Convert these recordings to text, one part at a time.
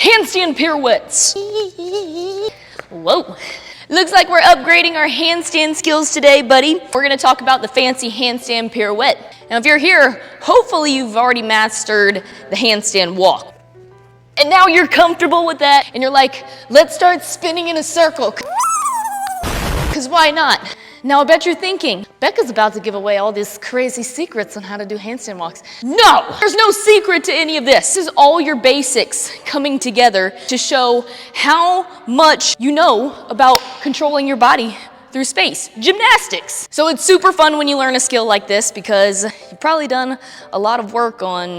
handstand pirouettes. Whoa. Looks like we're upgrading our handstand skills today, buddy. We're gonna talk about the fancy handstand pirouette. Now, if you're here, hopefully you've already mastered the handstand walk. And now you're comfortable with that, and you're like, let's start spinning in a circle. Because why not? Now, I bet you're thinking, Becca's about to give away all these crazy secrets on how to do handstand walks. No, there's no secret to any of this. This is all your basics coming together to show how much you know about controlling your body through space. Gymnastics. So it's super fun when you learn a skill like this because you've probably done a lot of work on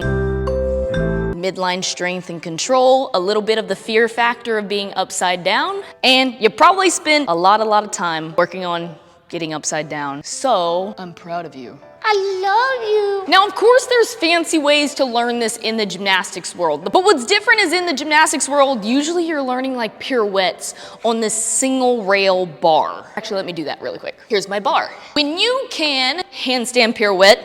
midline strength and control, a little bit of the fear factor of being upside down, and you probably spent a lot of time working on getting upside down. So, I'm proud of you. I love you. Now, of course, there's fancy ways to learn this in the gymnastics world, but what's different is in the gymnastics world, usually you're learning like pirouettes on this single rail bar. Actually, let me do that really quick. Here's my bar. When you can handstand pirouette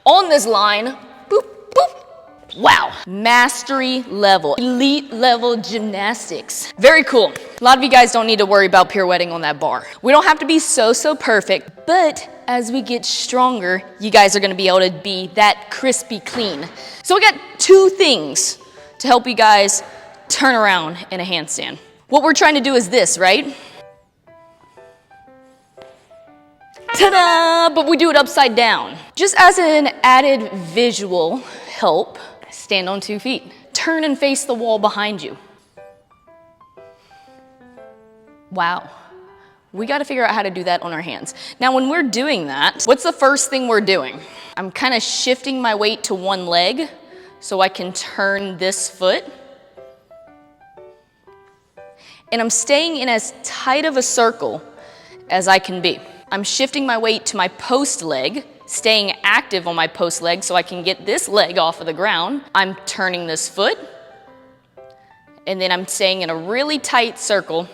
on this line, boop, boop, wow, mastery level, elite level gymnastics. Very cool. A lot of you guys don't need to worry about pirouetting on that bar. We don't have to be so perfect, but as we get stronger, you guys are gonna be able to be that crispy clean. So we got two things to help you guys turn around in a handstand. What we're trying to do is this, right? Ta-da! But we do it upside down. Just as an added visual help, stand on 2 feet. Turn and face the wall behind you. Wow. We got to figure out how to do that on our hands. Now, when we're doing that, what's the first thing we're doing? I'm kind of shifting my weight to one leg so I can turn this foot. And I'm staying in as tight of a circle as I can be. I'm shifting my weight to my post leg, staying active on my post leg so I can get this leg off of the ground. I'm turning this foot, and then I'm staying in a really tight circle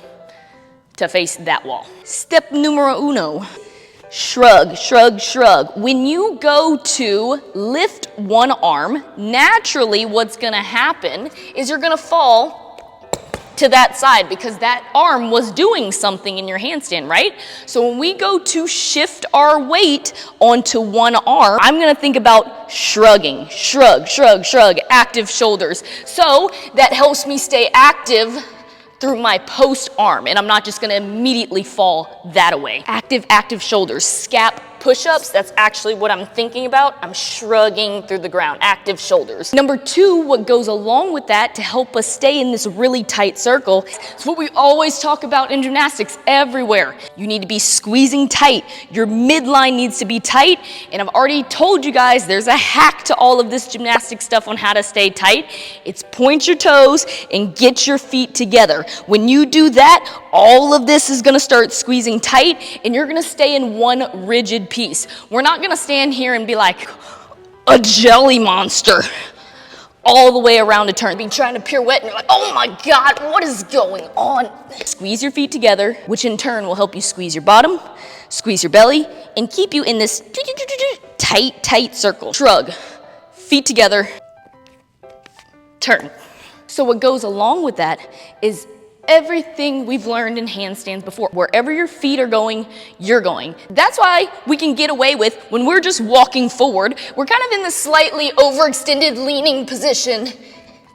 to face that wall. Step numero uno, shrug, shrug, shrug. When you go to lift one arm, naturally what's gonna happen is you're gonna fall to that side because that arm was doing something in your handstand, right? So when we go to shift our weight onto one arm, I'm gonna think about shrugging, shrug, shrug, shrug, active shoulders. So that helps me stay active through my post arm, and I'm not just gonna immediately fall that away. Active, active shoulders, scap push-ups, that's actually what I'm thinking about. I'm shrugging through the ground, active shoulders. Number two, what goes along with that to help us stay in this really tight circle, is what we always talk about in gymnastics everywhere. You need to be squeezing tight. Your midline needs to be tight, and I've already told you guys there's a hack to all of this gymnastic stuff on how to stay tight. It's point your toes and get your feet together. When you do that, all of this is gonna start squeezing tight, and you're gonna stay in one rigid piece. We're not gonna stand here and be like a jelly monster all the way around a turn. Be trying to pirouette and you're like, oh my God, what is going on? Squeeze your feet together, which in turn will help you squeeze your bottom, squeeze your belly, and keep you in this tight, tight circle. Shrug, feet together, turn. So what goes along with that is everything we've learned in handstands before. Wherever your feet are going, you're going. That's why we can get away with, when we're just walking forward, we're kind of in this slightly overextended leaning position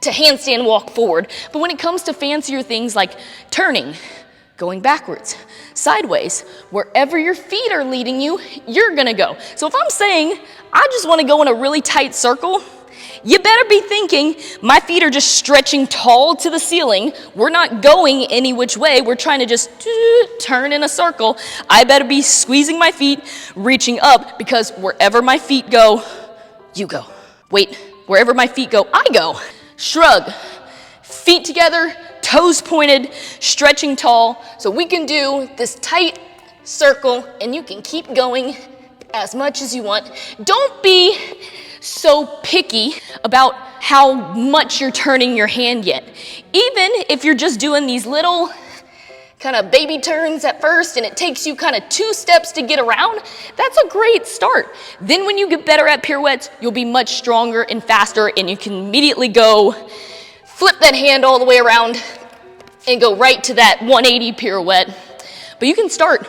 to handstand walk forward. But when it comes to fancier things like turning, going backwards, sideways, wherever your feet are leading you, you're gonna go. So if I'm saying, I just wanna go in a really tight circle, you better be thinking, my feet are just stretching tall to the ceiling. We're not going any which way. We're trying to just turn in a circle. I better be squeezing my feet, reaching up, because wherever my feet go, you go. Wait, wherever my feet go, I go. Shrug, feet together, toes pointed, stretching tall, so we can do this tight circle, and you can keep going as much as you want. Don't be so picky about how much you're turning your hand yet. Even if you're just doing these little kind of baby turns at first and it takes you kind of 2 steps to get around, that's a great start. Then when you get better at pirouettes, you'll be much stronger and faster, and you can immediately go flip that hand all the way around and go right to that 180 pirouette. But you can start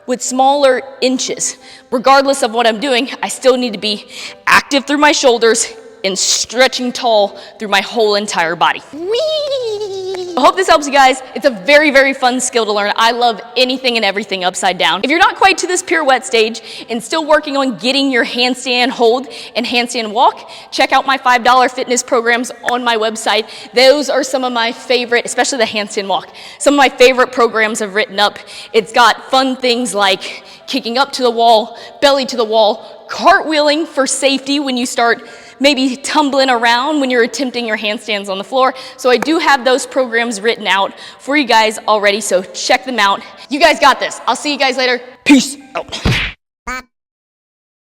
with smaller inches. Regardless of what I'm doing, I still need to be active through my shoulders and stretching tall through my whole entire body. Whee! I hope this helps you guys. It's a very, very fun skill to learn. I love anything and everything upside down. If you're not quite to this pirouette stage and still working on getting your handstand hold and handstand walk, check out my $5 fitness programs on my website. Those are some of my favorite, especially the handstand walk. Some of my favorite programs I've written up. It's got fun things like kicking up to the wall, belly to the wall, cartwheeling for safety when you start maybe tumbling around when you're attempting your handstands on the floor. So I do have those programs written out for you guys already, so check them out. You guys got this. I'll see you guys later. Peace out.